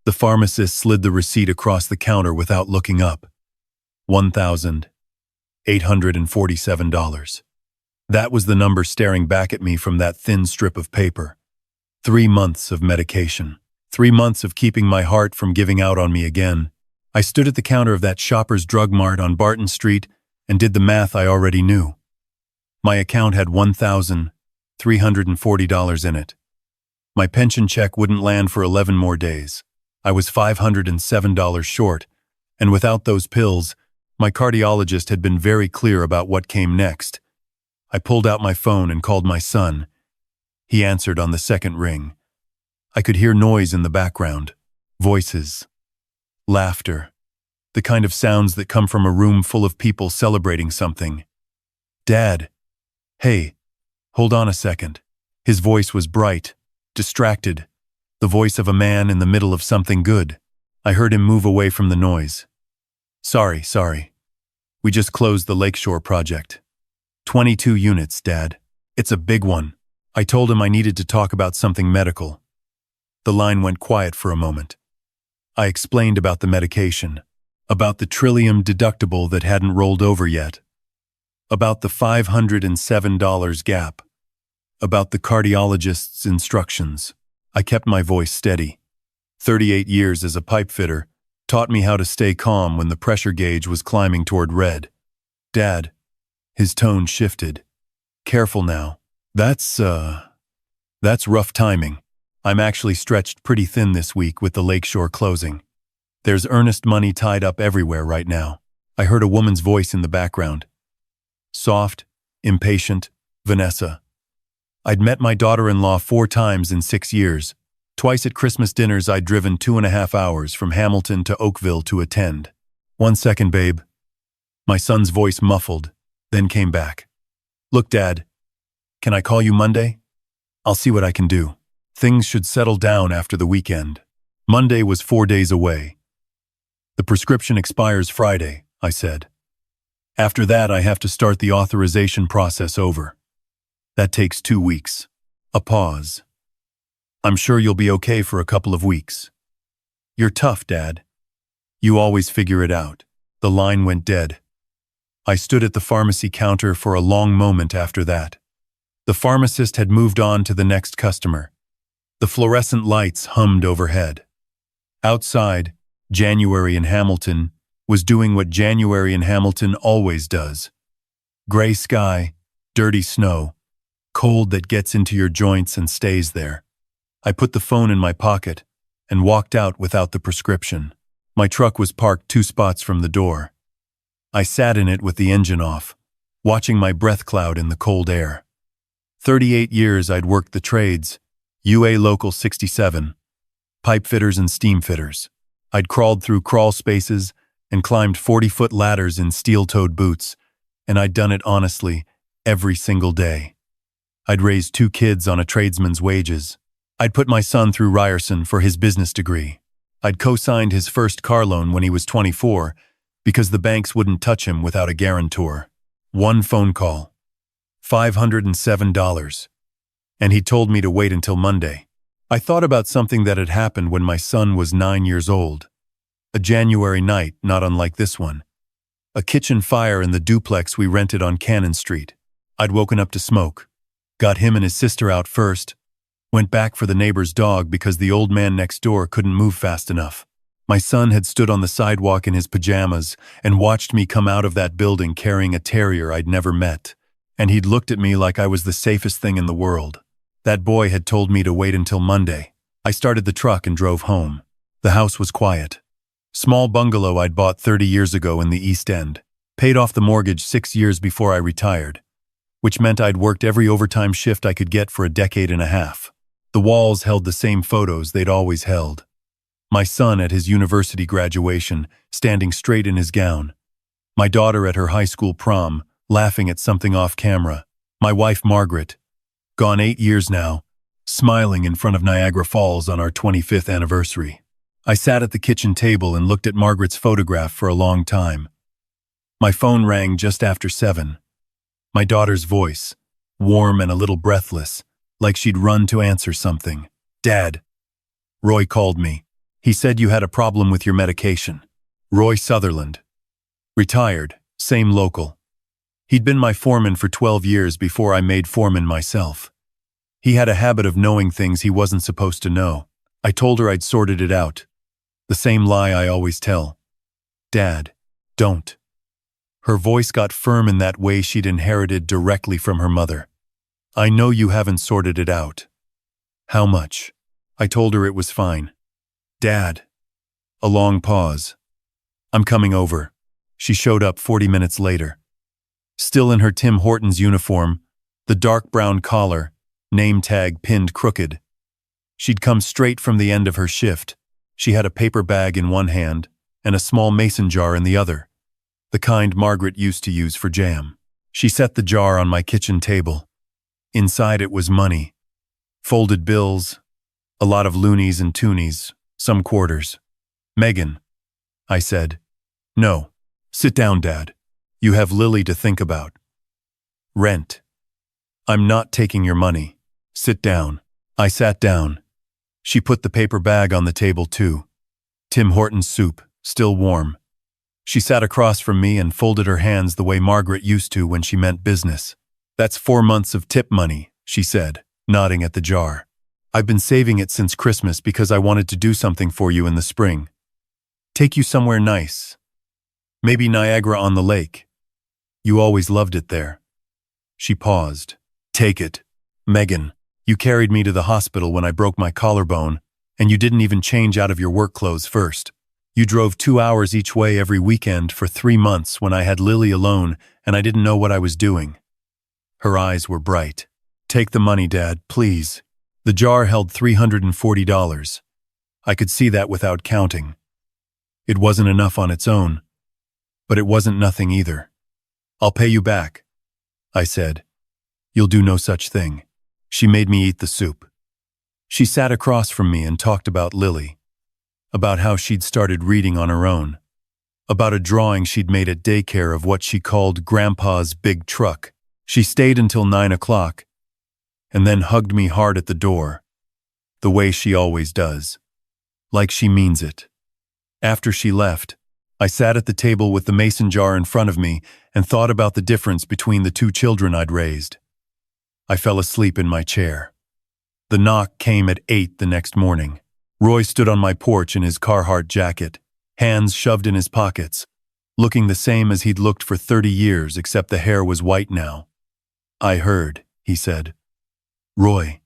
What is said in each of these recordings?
The pharmacist slid the receipt across the counter without looking up. $1,847. That was the number staring back at me from that thin strip of paper. 3 months of medication. 3 months of keeping my heart from giving out on me again. I stood at the counter of that Shoppers Drug Mart on Barton Street and did the math I already knew. My account had $1,340 in it. My pension check wouldn't land for 11 more days. I was $507 short, and without those pills, my cardiologist had been very clear about what came next. I pulled out my phone and called my son. He answered on the second ring. I could hear noise in the background. Voices. Laughter. The kind of sounds that come from a room full of people celebrating something. "Dad. Hey, hold on a second." His voice was bright, distracted, the voice of a man in the middle of something good. I heard him move away from the noise. Sorry. We just closed the Lakeshore project. 22 units, Dad. It's a big one." I told him I needed to talk about something medical. The line went quiet for a moment. I explained about the medication, about the Trillium deductible that hadn't rolled over yet, about the $507 gap, about the cardiologist's instructions. I kept my voice steady. 38 years as a pipefitter taught me how to stay calm when the pressure gauge was climbing toward red. "Dad." His tone shifted. "Careful now. That's rough timing. I'm actually stretched pretty thin this week with the Lakeshore closing. There's earnest money tied up everywhere right now." I heard a woman's voice in the background. Soft, impatient, Vanessa. I'd met my daughter-in-law 4 times in 6 years. Twice at Christmas dinners I'd driven 2.5 hours from Hamilton to Oakville to attend. "1 second, babe." My son's voice muffled, then came back. "Look, Dad, can I call you Monday? I'll see what I can do. Things should settle down after the weekend." Monday was 4 days away. "The prescription expires Friday," I said. "After that, I have to start the authorization process over. That takes 2 weeks. A pause. I'm sure you'll be okay for a couple of weeks." "You're tough, Dad. You always figure it out." The line went dead. I stood at the pharmacy counter for a long moment after that. The pharmacist had moved on to the next customer. The fluorescent lights hummed overhead. Outside, January in Hamilton was doing what January in Hamilton always does. Gray sky, dirty snow, cold that gets into your joints and stays there. I put the phone in my pocket and walked out without the prescription. My truck was parked 2 spots from the door. I sat in it with the engine off, watching my breath cloud in the cold air. 38 years I'd worked the trades, UA Local 67, pipe fitters and steam fitters. I'd crawled through crawl spaces and climbed 40-foot ladders in steel-toed boots, and I'd done it honestly every single day. I'd raised 2 kids on a tradesman's wages. I'd put my son through Ryerson for his business degree. I'd co-signed his first car loan when he was 24 because the banks wouldn't touch him without a guarantor. 1 phone call. $507. And he told me to wait until Monday. I thought about something that had happened when my son was 9 years old. A January night, not unlike this one. A kitchen fire in the duplex we rented on Cannon Street. I'd woken up to smoke. Got him and his sister out first. Went back for the neighbor's dog because the old man next door couldn't move fast enough. My son had stood on the sidewalk in his pajamas and watched me come out of that building carrying a terrier I'd never met. And he'd looked at me like I was the safest thing in the world. That boy had told me to wait until Monday. I started the truck and drove home. The house was quiet. Small bungalow I'd bought 30 years ago in the East End. Paid off the mortgage 6 years before I retired, which meant I'd worked every overtime shift I could get for a decade and a half. The walls held the same photos they'd always held. My son at his university graduation, standing straight in his gown. My daughter at her high school prom, laughing at something off camera. My wife Margaret, gone 8 years now, smiling in front of Niagara Falls on our 25th anniversary. I sat at the kitchen table and looked at Margaret's photograph for a long time. My phone rang just after 7. My daughter's voice, warm and a little breathless, like she'd run to answer something. "Dad." Roy called me. He said you had a problem with your medication. Roy Sutherland. Retired, same local. He'd been my foreman for 12 years before I made foreman myself. He had a habit of knowing things he wasn't supposed to know. I told her I'd sorted it out. The same lie I always tell. Dad, don't. Her voice got firm in that way she'd inherited directly from her mother. I know you haven't sorted it out. How much? I told her it was fine. Dad. A long pause. I'm coming over. She showed up 40 minutes later. Still in her Tim Hortons uniform, the dark brown collar, name tag pinned crooked. She'd come straight from the end of her shift. She had a paper bag in one hand and a small mason jar in the other, the kind Margaret used to use for jam. She set the jar on my kitchen table. Inside it was money, folded bills, a lot of loonies and toonies, some quarters. Megan, I said. No. Sit down, Dad. You have Lily to think about. Rent. I'm not taking your money. Sit down. I sat down. She put the paper bag on the table too. Tim Hortons soup, still warm. She sat across from me and folded her hands the way Margaret used to when she meant business. That's 4 months of tip money, she said, nodding at the jar. I've been saving it since Christmas because I wanted to do something for you in the spring. Take you somewhere nice. Maybe Niagara-on-the-Lake. You always loved it there. She paused. Take it. Megan, you carried me to the hospital when I broke my collarbone, and you didn't even change out of your work clothes first. You drove 2 hours each way every weekend for 3 months when I had Lily alone and I didn't know what I was doing. Her eyes were bright. Take the money, Dad, please. The jar held $340. I could see that without counting. It wasn't enough on its own, but it wasn't nothing either. I'll pay you back, I said. You'll do no such thing. She made me eat the soup. She sat across from me and talked about Lily, about how she'd started reading on her own, about a drawing she'd made at daycare of what she called Grandpa's big truck. She stayed until 9 o'clock, and then hugged me hard at the door, the way she always does, like she means it. After she left, I sat at the table with the mason jar in front of me and thought about the difference between the 2 children I'd raised. I fell asleep in my chair. The knock came at 8 the next morning. Roy stood on my porch in his Carhartt jacket, hands shoved in his pockets, looking the same as he'd looked for 30 years except the hair was white now. I heard, he said. Roy,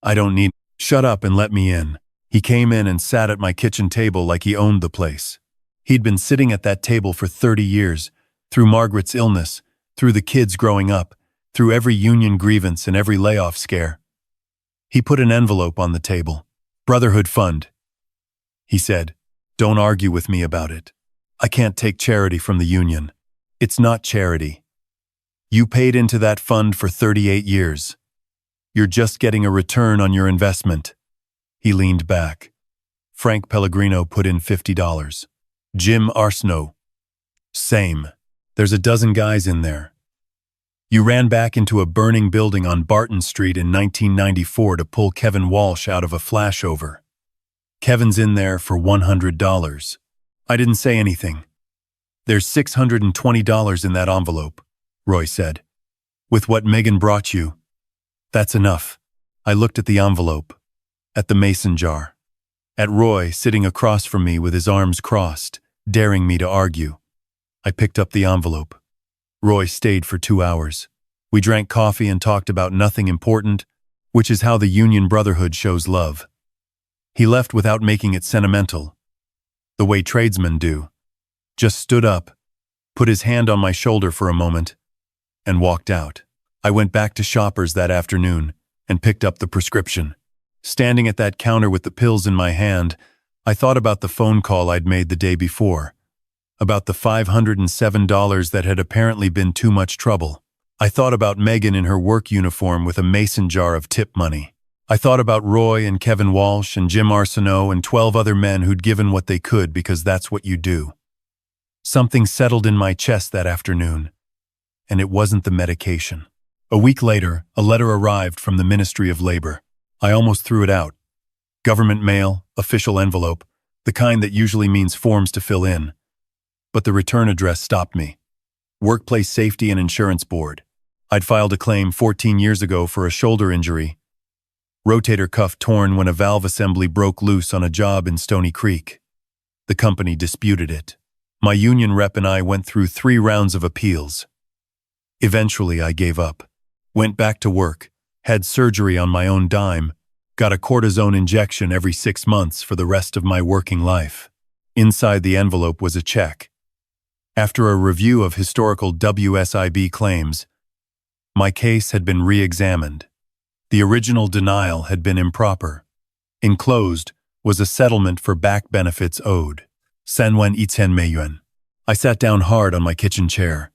I don't need... Shut up and let me in. He came in and sat at my kitchen table like he owned the place. He'd been sitting at that table for 30 years, through Margaret's illness, through the kids growing up, through every union grievance and every layoff scare. He put an envelope on the table. Brotherhood Fund. He said, don't argue with me about it. I can't take charity from the union. It's not charity. You paid into that fund for 38 years. You're just getting a return on your investment. He leaned back. Frank Pellegrino put in $50. Jim Arsenault. Same. There's a dozen guys in there. You ran back into a burning building on Barton Street in 1994 to pull Kevin Walsh out of a flashover. Kevin's in there for $100. I didn't say anything. There's $620 in that envelope, Roy said. With what Megan brought you. That's enough. I looked at the envelope, at the mason jar, at Roy sitting across from me with his arms crossed, daring me to argue. I picked up the envelope. Roy stayed for 2 hours. We drank coffee and talked about nothing important, which is how the Union Brotherhood shows love. He left without making it sentimental, the way tradesmen do. Just stood up, put his hand on my shoulder for a moment, and walked out. I went back to Shoppers that afternoon and picked up the prescription. Standing at that counter with the pills in my hand, I thought about the phone call I'd made the day before, about the $507 that had apparently been too much trouble. I thought about Megan in her work uniform with a mason jar of tip money. I thought about Roy and Kevin Walsh and Jim Arsenault and 12 other men who'd given what they could because that's what you do. Something settled in my chest that afternoon, and it wasn't the medication. A week later, a letter arrived from the Ministry of Labor. I almost threw it out. Government mail, official envelope, the kind that usually means forms to fill in. But the return address stopped me. Workplace Safety and Insurance Board. I'd filed a claim 14 years ago for a shoulder injury. Rotator cuff torn when a valve assembly broke loose on a job in Stony Creek. The company disputed it. My union rep and I went through 3 rounds of appeals. Eventually, I gave up. Went back to work, had surgery on my own dime, got a cortisone injection every 6 months for the rest of my working life. Inside the envelope was a check. After a review of historical WSIB claims, my case had been re-examined. The original denial had been improper. Enclosed was a settlement for back benefits owed. Sanwen Itsen Meiyuan. I sat down hard on my kitchen chair.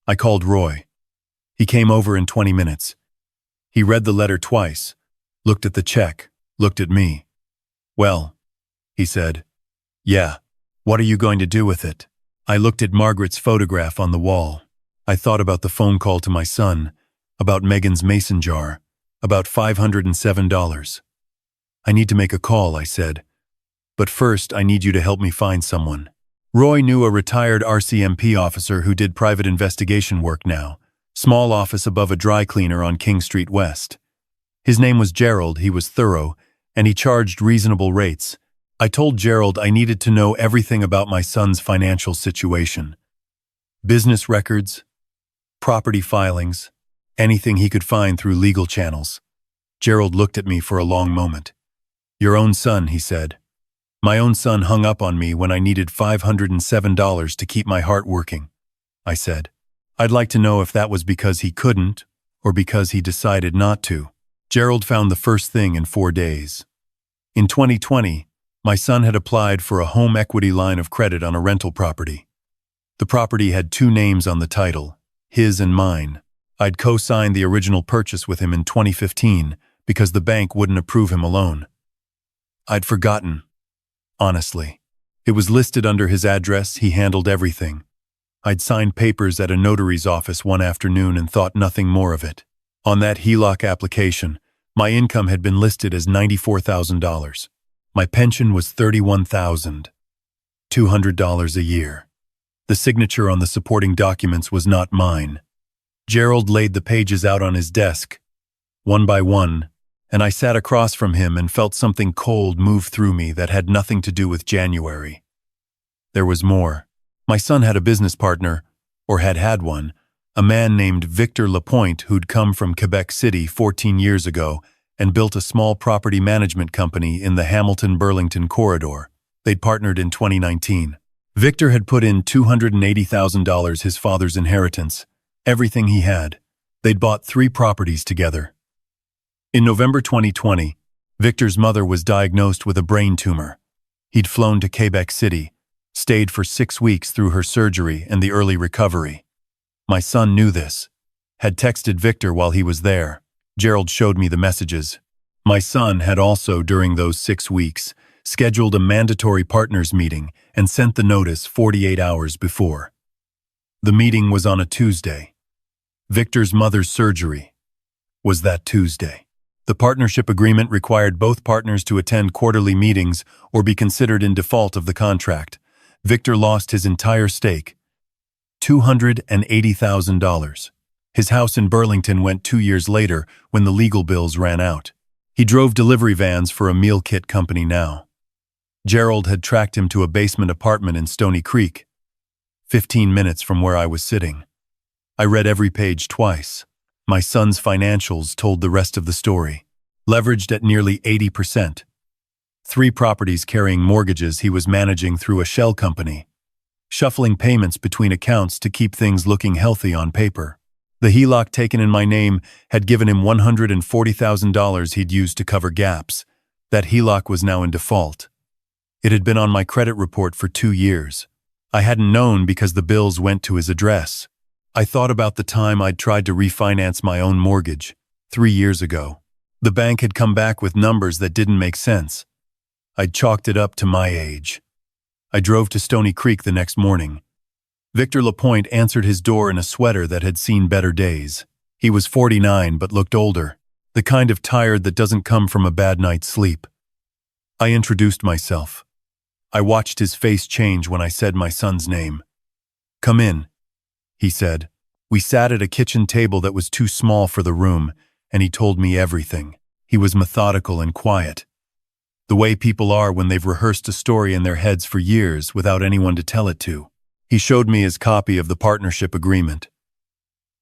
I called Roy. He came over in 20 minutes. He read the letter twice, looked at the check, looked at me. "Well," he said. "Yeah, what are you going to do with it?" I looked at Margaret's photograph on the wall. I thought about the phone call to my son, about Megan's mason jar, about $507. "I need to make a call," I said. "But first, I need you to help me find someone." Roy knew a retired RCMP officer who did private investigation work now, small office above a dry cleaner on King Street West. His name was Gerald, he was thorough, and he charged reasonable rates. I told Gerald I needed to know everything about my son's financial situation. Business records, property filings, anything he could find through legal channels. Gerald looked at me for a long moment. "Your own son," he said. "My own son hung up on me when I needed $507 to keep my heart working," I said. "I'd like to know if that was because he couldn't or because he decided not to." Gerald found the first thing in 4 days. In 2020, my son had applied for a home equity line of credit on a rental property. The property had 2 names on the title, his and mine. I'd co-signed the original purchase with him in 2015 because the bank wouldn't approve him a loan. I'd forgotten, honestly. It was listed under his address, he handled everything. I'd signed papers at a notary's office one afternoon and thought nothing more of it. On that HELOC application, my income had been listed as $94,000. My pension was $31,200 a year. The signature on the supporting documents was not mine. Gerald laid the pages out on his desk, one by one, and I sat across from him and felt something cold move through me that had nothing to do with January. There was more. My son had a business partner, or had had one, a man named Victor Lapointe who'd come from Quebec City 14 years ago and built a small property management company in the Hamilton-Burlington corridor. They'd partnered in 2019. Victor had put in $280,000, his father's inheritance, everything he had. They'd bought 3 properties together. In November 2020, Victor's mother was diagnosed with a brain tumor. He'd flown to Quebec City, stayed for 6 weeks through her surgery and the early recovery. My son knew this, had texted Victor while he was there. Gerald showed me the messages. My son had also, during those 6 weeks, scheduled a mandatory partners meeting and sent the notice 48 hours before. The meeting was on a Tuesday. Victor's mother's surgery was that Tuesday. The partnership agreement required both partners to attend quarterly meetings or be considered in default of the contract. Victor lost his entire stake, $280,000. His house in Burlington went 2 years later when the legal bills ran out. He drove delivery vans for a meal kit company now. Gerald had tracked him to a basement apartment in Stony Creek, 15 minutes from where I was sitting. I read every page twice. My son's financials told the rest of the story. Leveraged at nearly 80%. 3 properties carrying mortgages he was managing through a shell company. Shuffling payments between accounts to keep things looking healthy on paper. The HELOC taken in my name had given him $140,000 he'd used to cover gaps. That HELOC was now in default. It had been on my credit report for 2 years. I hadn't known because the bills went to his address. I thought about the time I'd tried to refinance my own mortgage, 3 years ago. The bank had come back with numbers that didn't make sense. I'd chalked it up to my age. I drove to Stony Creek the next morning. Victor Lapointe answered his door in a sweater that had seen better days. He was 49 but looked older, the kind of tired that doesn't come from a bad night's sleep. I introduced myself. I watched his face change when I said my son's name. "Come in," he said. We sat at a kitchen table that was too small for the room, and he told me everything. He was methodical and quiet. The way people are when they've rehearsed a story in their heads for years without anyone to tell it to. He showed me his copy of the partnership agreement,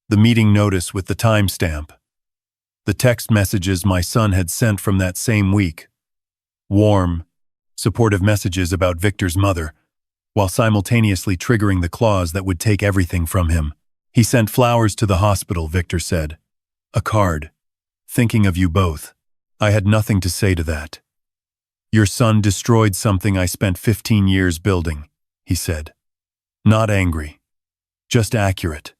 the meeting notice with the timestamp, the text messages my son had sent from that same week. Warm, supportive messages about Victor's mother, while simultaneously triggering the clause that would take everything from him. He sent flowers to the hospital, Victor said. A card. Thinking of you both. I had nothing to say to that. Your son destroyed something I spent 15 years building, he said. Not angry. Just accurate.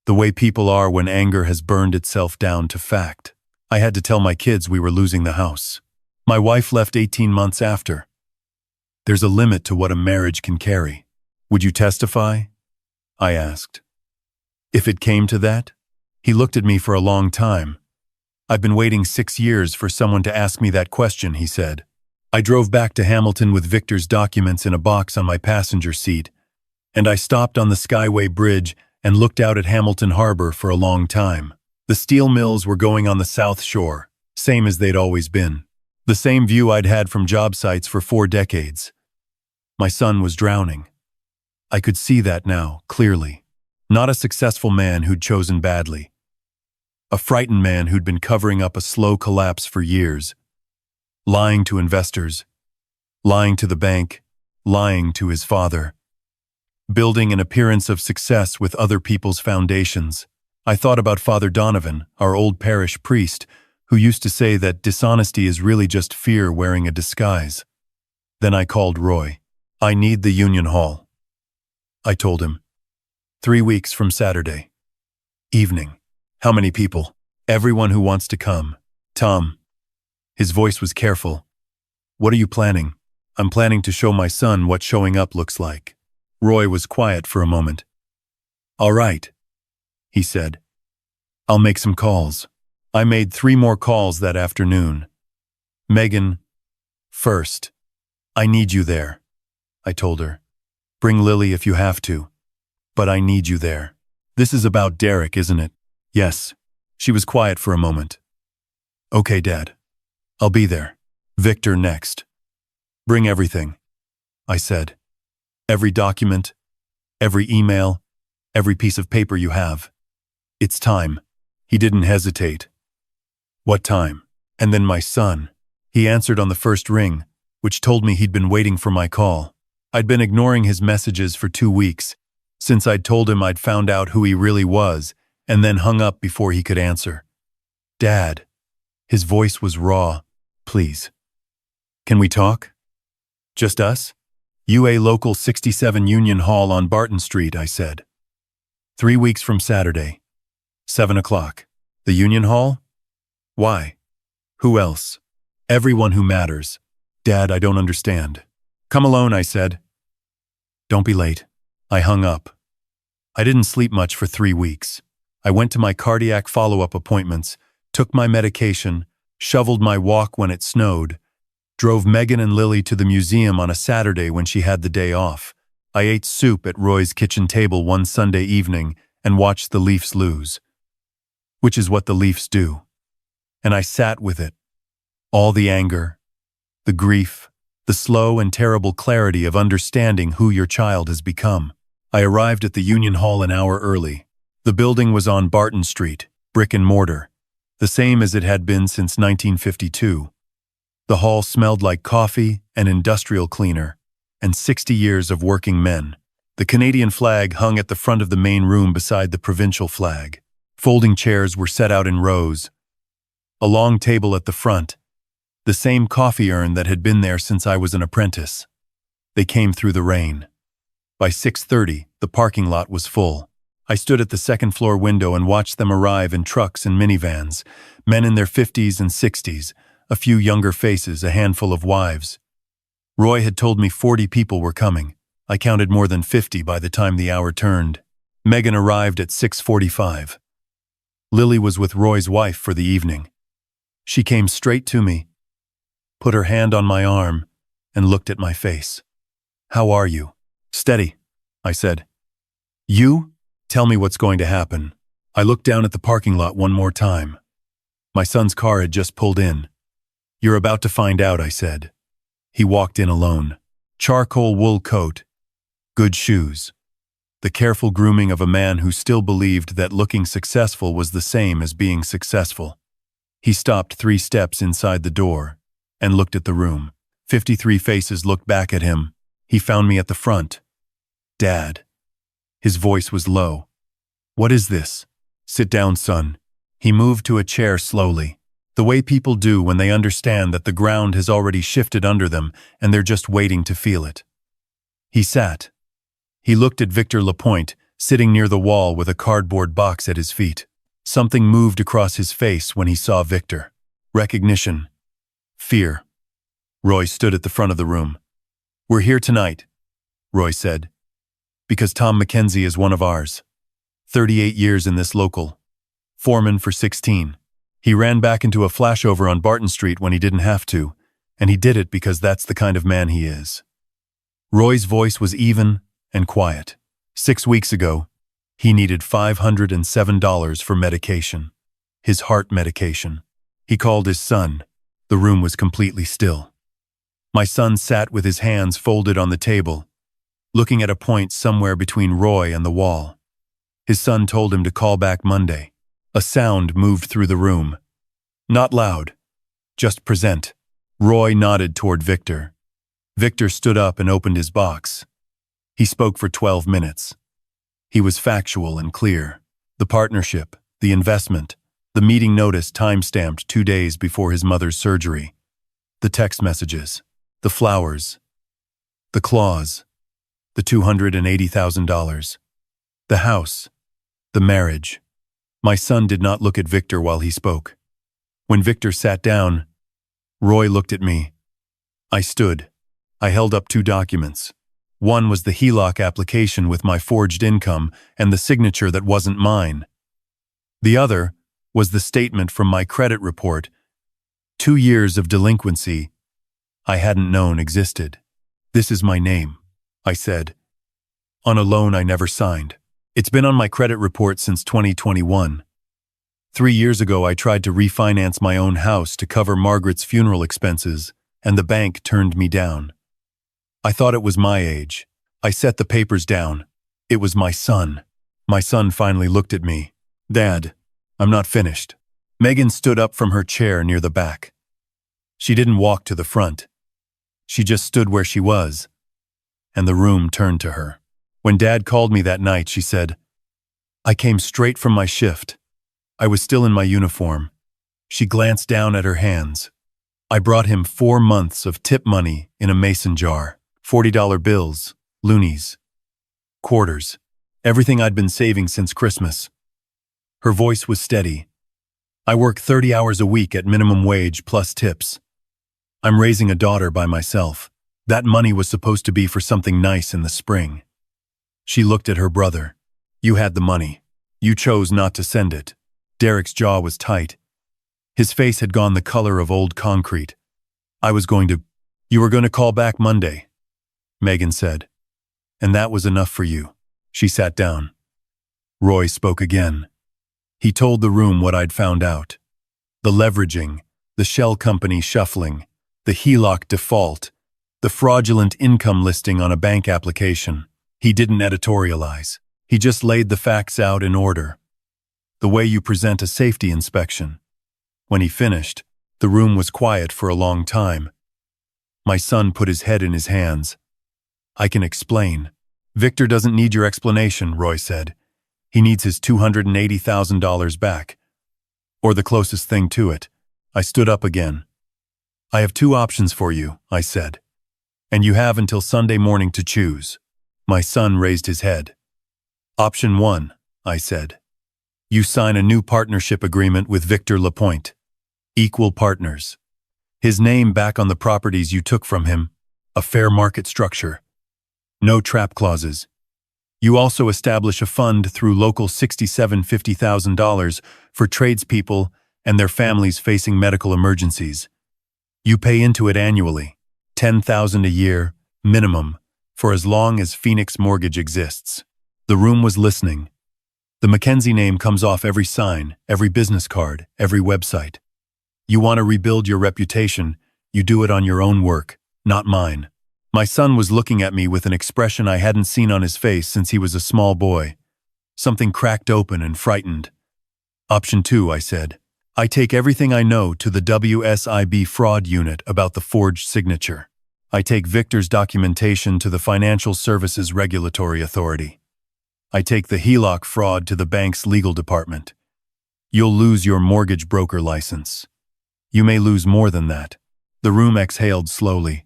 The way people are when anger has burned itself down to fact. I had to tell my kids we were losing the house. My wife left 18 months after. There's a limit to what a marriage can carry. Would you testify? I asked. If it came to that? He looked at me for a long time. I've been waiting 6 years for someone to ask me that question, he said. I drove back to Hamilton with Victor's documents in a box on my passenger seat, and I stopped on the Skyway Bridge and looked out at Hamilton Harbor for a long time. The steel mills were going on the South Shore, same as they'd always been. The same view I'd had from job sites for 4 decades. My son was drowning. I could see that now, clearly. Not a successful man who'd chosen badly. A frightened man who'd been covering up a slow collapse for years. Lying to investors, lying to the bank, lying to his father. Building an appearance of success with other people's foundations. I thought about Father Donovan, our old parish priest, who used to say that dishonesty is really just fear wearing a disguise. Then I called Roy. I need the Union Hall. I told him. 3 weeks from Saturday. Evening. How many people? Everyone who wants to come. Tom. His voice was careful. What are you planning? I'm planning to show my son what showing up looks like. Roy was quiet for a moment. All right, he said. I'll make some calls. I made 3 more calls that afternoon. Megan, first. I need you there, I told her. Bring Lily if you have to. But I need you there. This is about Derek, isn't it? Yes. She was quiet for a moment. Okay, Dad. I'll be there. Victor next. Bring everything, I said. Every document, every email, every piece of paper you have. It's time. He didn't hesitate. What time? And then my son. He answered on the first ring, which told me he'd been waiting for my call. I'd been ignoring his messages for 2 weeks, since I'd told him I'd found out who he really was, and then hung up before he could answer. Dad. His voice was raw. Please. Can we talk? Just us? UA Local 67 Union Hall on Barton Street, I said. 3 weeks from Saturday. 7 o'clock. The Union Hall? Why? Who else? Everyone who matters. Dad, I don't understand. Come alone, I said. Don't be late. I hung up. I didn't sleep much for 3 weeks. I went to my cardiac follow-up appointments, took my medication, shoveled my walk when it snowed, drove Megan and Lily to the museum on a Saturday when she had the day off. I ate soup at Roy's kitchen table one Sunday evening and watched the Leafs lose. Which is what the Leafs do. And I sat with it. All the anger, the grief, the slow and terrible clarity of understanding who your child has become. I arrived at the Union Hall an hour early. The building was on Barton Street, brick and mortar, the same as it had been since 1952. The hall smelled like coffee and industrial cleaner, and 60 years of working men. The Canadian flag hung at the front of the main room beside the provincial flag. Folding chairs were set out in rows. A long table at the front, the same coffee urn that had been there since I was an apprentice. They came through the rain. By 6:30, the parking lot was full. I stood at the second-floor window and watched them arrive in trucks and minivans, men in their 50s and 60s, a few younger faces, a handful of wives. Roy had told me 40 people were coming. I counted more than 50 by the time the hour turned. Megan arrived at 6:45. Lily was with Roy's wife for the evening. She came straight to me, put her hand on my arm, and looked at my face. How are you? Steady, I said. You? Tell me what's going to happen. I looked down at the parking lot one more time. My son's car had just pulled in. You're about to find out, I said. He walked in alone. Charcoal wool coat. Good shoes. The careful grooming of a man who still believed that looking successful was the same as being successful. He stopped 3 steps inside the door and looked at the room. 53 faces looked back at him. He found me at the front. Dad. His voice was low. What is this? Sit down, son. He moved to a chair slowly, the way people do when they understand that the ground has already shifted under them and they're just waiting to feel it. He sat. He looked at Victor Lapointe, sitting near the wall with a cardboard box at his feet. Something moved across his face when he saw Victor. Recognition. Fear. Roy stood at the front of the room. We're here tonight, Roy said, because Tom Mackenzie is one of ours. 38 years in this local. Foreman for 16. He ran back into a flashover on Barton Street when he didn't have to, and he did it because that's the kind of man he is. Roy's voice was even and quiet. 6 weeks ago, he needed $507 for medication. His heart medication. He called his son. The room was completely still. My son sat with his hands folded on the table, looking at a point somewhere between Roy and the wall. His son told him to call back Monday. A sound moved through the room. Not loud. Just present. Roy nodded toward Victor. Victor stood up and opened his box. He spoke for 12 minutes. He was factual and clear. The partnership, the investment, the meeting notice time-stamped 2 days before his mother's surgery. The text messages, the flowers, the clause, the $280,000, the house, the marriage. My son did not look at Victor while he spoke. When Victor sat down, Roy looked at me. I stood. I held up 2 documents. One was the HELOC application with my forged income and the signature that wasn't mine. The other was the statement from my credit report. 2 years of delinquency I hadn't known existed. This is my name, I said, on a loan I never signed. It's been on my credit report since 2021. 3 years ago, I tried to refinance my own house to cover Margaret's funeral expenses, and the bank turned me down. I thought it was my age. I set the papers down. It was my son. My son finally looked at me. Dad, I'm not finished. Megan stood up from her chair near the back. She didn't walk to the front. She just stood where she was, and the room turned to her. When Dad called me that night, she said, I came straight from my shift. I was still in my uniform. She glanced down at her hands. I brought him 4 months of tip money in a mason jar, $40 bills, loonies, quarters, everything I'd been saving since Christmas. Her voice was steady. I work 30 hours a week at minimum wage plus tips. I'm raising a daughter by myself. That money was supposed to be for something nice in the spring. She looked at her brother. You had the money. You chose not to send it. Derek's jaw was tight. His face had gone the color of old concrete. You were going to call back Monday, Megan said. And that was enough for you. She sat down. Roy spoke again. He told the room what I'd found out. The leveraging, the shell company shuffling, the HELOC default, the fraudulent income listing on a bank application. He didn't editorialize. He just laid the facts out in order. The way you present a safety inspection. When he finished, the room was quiet for a long time. My son put his head in his hands. I can explain. Victor doesn't need your explanation, Roy said. He needs his $280,000 back. Or the closest thing to it. I stood up again. I have 2 options for you, I said. And you have until Sunday morning to choose. My son raised his head. Option 1, I said. You sign a new partnership agreement with Victor Lapointe. Equal partners. His name back on the properties you took from him. A fair market structure. No trap clauses. You also establish a fund through local $50,000 for tradespeople and their families facing medical emergencies. You pay into it annually, $10,000 a year, minimum, For as long as Phoenix Mortgage exists. The room was listening. The Mackenzie name comes off every sign, every business card, every website. You want to rebuild your reputation, you do it on your own work, not mine. My son was looking at me with an expression I hadn't seen on his face since he was a small boy. Something cracked open and frightened. Option 2, I said. I take everything I know to the WSIB fraud unit about the forged signature. I take Victor's documentation to the Financial Services Regulatory Authority. I take the HELOC fraud to the bank's legal department. You'll lose your mortgage broker license. You may lose more than that. The room exhaled slowly.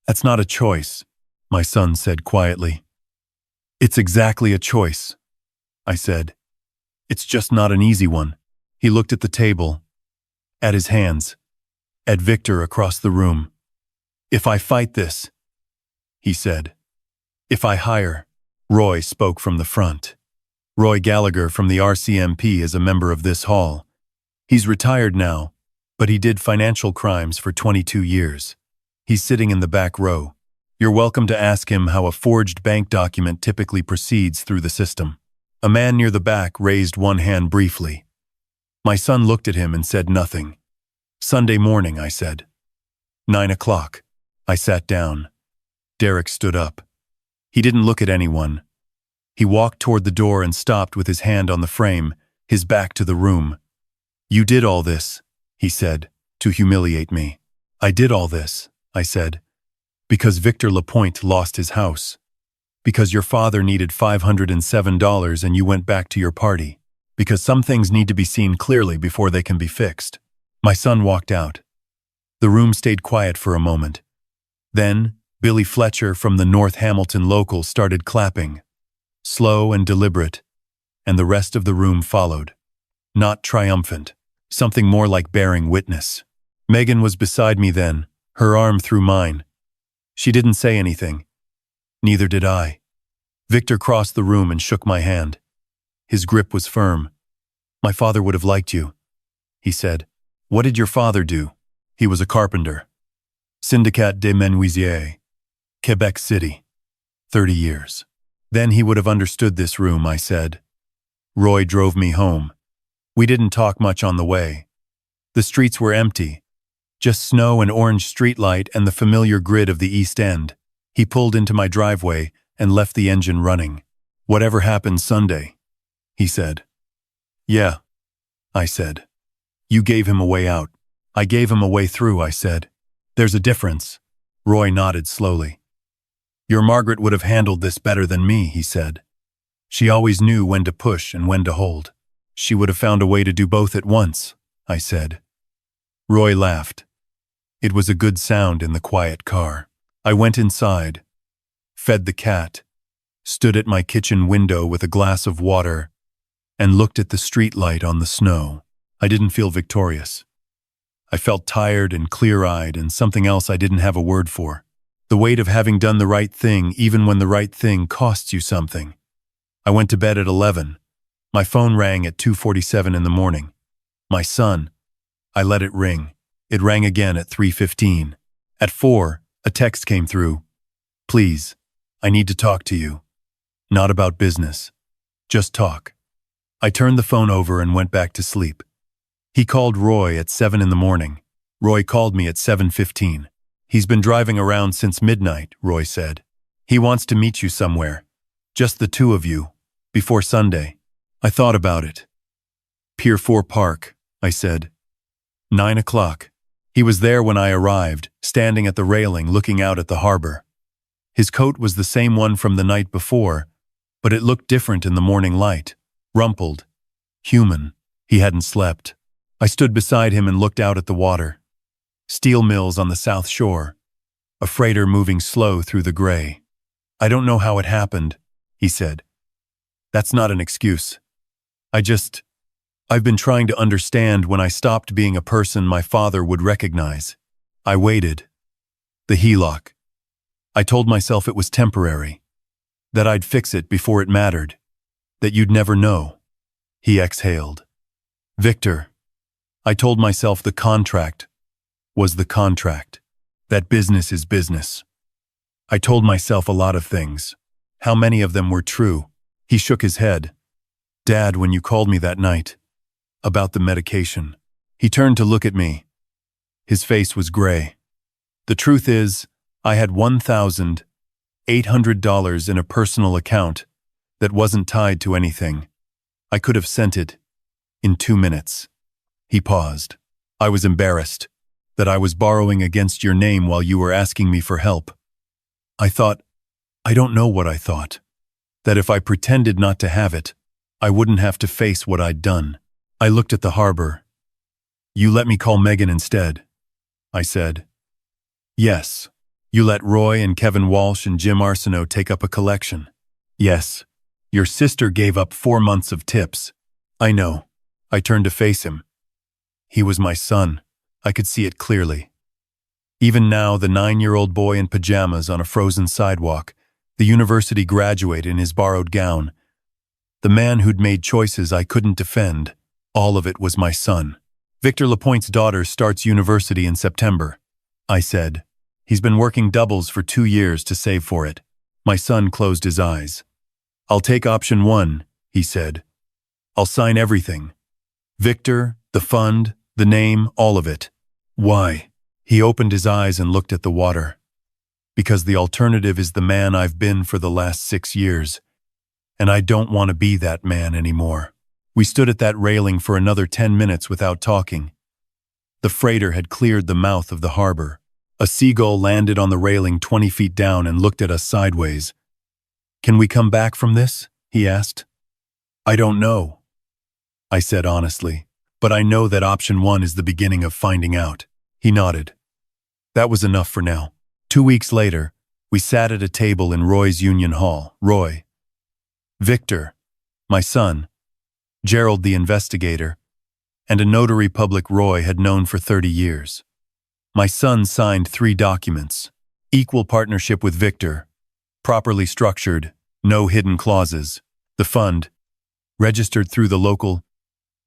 That's not a choice, my son said quietly. It's exactly a choice, I said. It's just not an easy one. He looked at the table, at his hands, at Victor across the room. If I fight this, he said. If I hire, Roy spoke from the front. Roy Gallagher from the RCMP is a member of this hall. He's retired now, but he did financial crimes for 22 years. He's sitting in the back row. You're welcome to ask him how a forged bank document typically proceeds through the system. A man near the back raised one hand briefly. My son looked at him and said nothing. Sunday morning, I said. 9 o'clock. I sat down. Derek stood up. He didn't look at anyone. He walked toward the door and stopped with his hand on the frame, his back to the room. You did all this, he said, to humiliate me. I did all this, I said, because Victor Lapointe lost his house. Because your father needed $507 and you went back to your party. Because some things need to be seen clearly before they can be fixed. My son walked out. The room stayed quiet for a moment. Then, Billy Fletcher from the North Hamilton local started clapping. Slow and deliberate, and the rest of the room followed. Not triumphant, something more like bearing witness. Megan was beside me then, her arm through mine. She didn't say anything. Neither did I. Victor crossed the room and shook my hand. His grip was firm. My father would have liked you, he said. What did your father do? He was a carpenter. Syndicat des Menuisiers, Quebec City. 30 years. Then he would have understood this room, I said. Roy drove me home. We didn't talk much on the way. The streets were empty. Just snow and orange streetlight and the familiar grid of the East End. He pulled into my driveway and left the engine running. Whatever happened Sunday, he said. Yeah, I said. You gave him a way out. I gave him a way through, I said. There's a difference. Roy nodded slowly. Your Margaret would have handled this better than me, he said. She always knew when to push and when to hold. She would have found a way to do both at once, I said. Roy laughed. It was a good sound in the quiet car. I went inside, fed the cat, stood at my kitchen window with a glass of water, and looked at the street light on the snow. I didn't feel victorious. I felt tired and clear-eyed and something else I didn't have a word for. The weight of having done the right thing even when the right thing costs you something. I went to bed at 11. My phone rang at 2:47 in the morning. My son. I let it ring. It rang again at 3:15. At 4, a text came through. Please, I need to talk to you. Not about business. Just talk. I turned the phone over and went back to sleep. He called Roy at 7 in the morning. Roy called me at 7:15. He's been driving around since midnight, Roy said. He wants to meet you somewhere. Just the two of you. Before Sunday. I thought about it. Pier 4 Park, I said. 9 o'clock. He was there when I arrived, standing at the railing looking out at the harbor. His coat was the same one from the night before, but it looked different in the morning light. Rumpled. Human. He hadn't slept. I stood beside him and looked out at the water. Steel mills on the South Shore. A freighter moving slow through the gray. I don't know how it happened, he said. That's not an excuse. I've been trying to understand when I stopped being a person my father would recognize. I waited. The HELOC. I told myself it was temporary. That I'd fix it before it mattered. That you'd never know. He exhaled. Victor. I told myself the contract was the contract. That business is business. I told myself a lot of things. How many of them were true? He shook his head. Dad, when you called me that night about the medication, he turned to look at me. His face was gray. The truth is, I had $1,800 in a personal account that wasn't tied to anything. I could have sent it in 2 minutes. He paused. I was embarrassed that I was borrowing against your name while you were asking me for help. I don't know what I thought. That if I pretended not to have it, I wouldn't have to face what I'd done. I looked at the harbor. You let me call Megan instead, I said. Yes. You let Roy and Kevin Walsh and Jim Arsenault take up a collection. Yes. Your sister gave up 4 months of tips. I know. I turned to face him. He was my son. I could see it clearly. Even now, the 9-year-old boy in pajamas on a frozen sidewalk, the university graduate in his borrowed gown, the man who'd made choices I couldn't defend, all of it was my son. Victor Lapointe's daughter starts university in September, I said. He's been working doubles for 2 years to save for it. My son closed his eyes. I'll take option 1, he said. I'll sign everything. Victor, the fund, the name, all of it. Why? He opened his eyes and looked at the water. Because the alternative is the man I've been for the last 6 years. And I don't want to be that man anymore. We stood at that railing for another 10 minutes without talking. The freighter had cleared the mouth of the harbor. A seagull landed on the railing 20 feet down and looked at us sideways. Can we come back from this? He asked. I don't know, I said honestly, but I know that option 1 is the beginning of finding out. He nodded. That was enough for now. 2 weeks later, we sat at a table in Roy's Union Hall. Roy, Victor, my son, Gerald the investigator, and a notary public Roy had known for 30 years. My son signed 3 documents: equal partnership with Victor, properly structured, no hidden clauses. The fund, registered through the local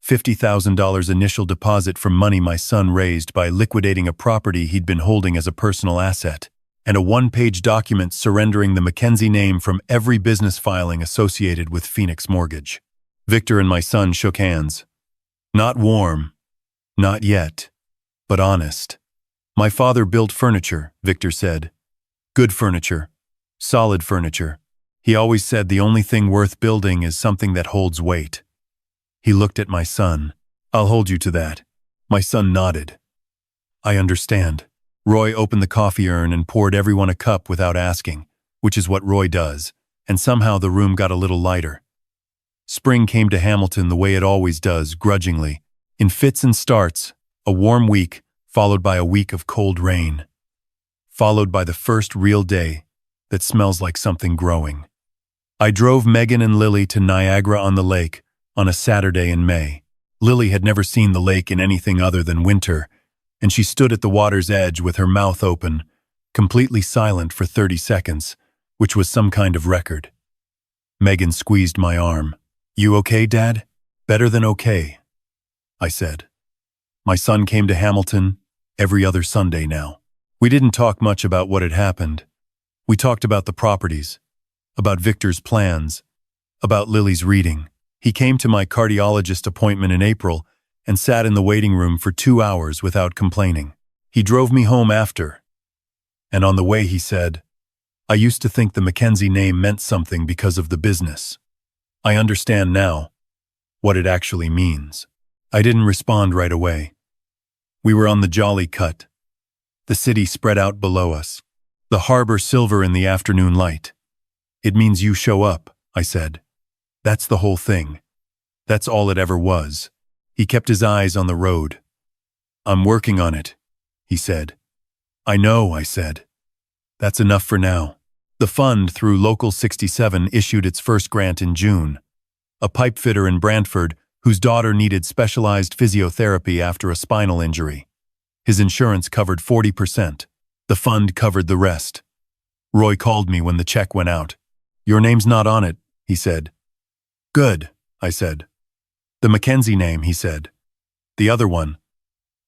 $50,000 initial deposit from money my son raised by liquidating a property he'd been holding as a personal asset, and a 1-page document surrendering the Mackenzie name from every business filing associated with Phoenix Mortgage. Victor and my son shook hands. Not warm, not yet, but honest. My father built furniture, Victor said. Good furniture, solid furniture. He always said the only thing worth building is something that holds weight. He looked at my son. I'll hold you to that. My son nodded. I understand. Roy opened the coffee urn and poured everyone a cup without asking, which is what Roy does, and somehow the room got a little lighter. Spring came to Hamilton the way it always does, grudgingly, in fits and starts, a warm week, followed by a week of cold rain, followed by the first real day that smells like something growing. I drove Megan and Lily to Niagara-on-the-Lake on a Saturday in May. Lily had never seen the lake in anything other than winter, and she stood at the water's edge with her mouth open, completely silent for 30 seconds, which was some kind of record. Megan squeezed my arm. You okay, Dad? Better than okay, I said. My son came to Hamilton every other Sunday now. We didn't talk much about what had happened. We talked about the properties, about Victor's plans, about Lily's reading. He came to my cardiologist appointment in April and sat in the waiting room for 2 hours without complaining. He drove me home after, and on the way he said, I used to think the Mackenzie name meant something because of the business. I understand now what it actually means. I didn't respond right away. We were on the Jolly Cut. The city spread out below us, the harbor silver in the afternoon light. It means you show up, I said. That's the whole thing. That's all it ever was. He kept his eyes on the road. I'm working on it, he said. I know, I said. That's enough for now. The fund, through Local 67, issued its first grant in June. A pipefitter in Brantford, whose daughter needed specialized physiotherapy after a spinal injury. His insurance covered 40%. The fund covered the rest. Roy called me when the check went out. Your name's not on it, he said. Good, I said. The Mackenzie name, he said. The other one.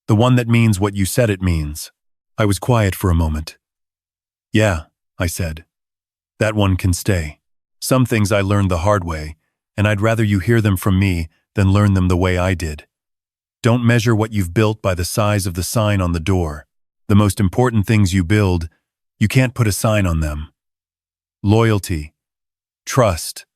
The one that means what you said it means. I was quiet for a moment. Yeah, I said. That one can stay. Some things I learned the hard way, and I'd rather you hear them from me than learn them the way I did. Don't measure what you've built by the size of the sign on the door. The most important things you build, you can't put a sign on them. Loyalty, trust,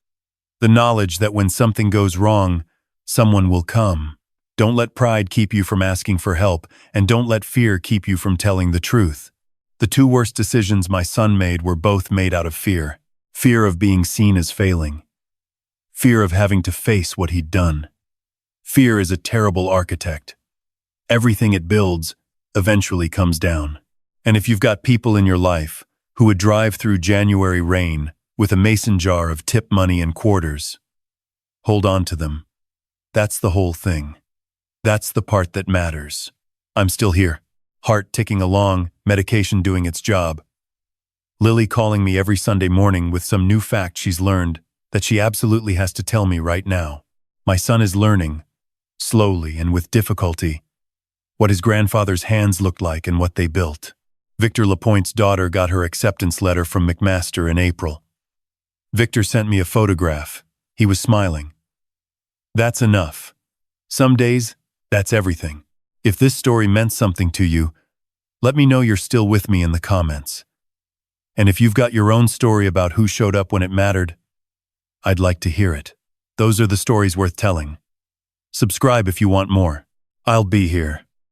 the knowledge that when something goes wrong, someone will come. Don't let pride keep you from asking for help, and don't let fear keep you from telling the truth. The two worst decisions my son made were both made out of fear. Fear of being seen as failing. Fear of having to face what he'd done. Fear is a terrible architect. Everything it builds eventually comes down. And if you've got people in your life who would drive through January rain with a mason jar of tip money and quarters, hold on to them. That's the whole thing. That's the part that matters. I'm still here, heart ticking along, medication doing its job. Lily calling me every Sunday morning with some new fact she's learned that she absolutely has to tell me right now. My son is learning, slowly and with difficulty, what his grandfather's hands looked like and what they built. Victor Lapointe's daughter got her acceptance letter from McMaster in April. Victor sent me a photograph. He was smiling. That's enough. Some days, that's everything. If this story meant something to you, let me know you're still with me in the comments. And if you've got your own story about who showed up when it mattered, I'd like to hear it. Those are the stories worth telling. Subscribe if you want more. I'll be here.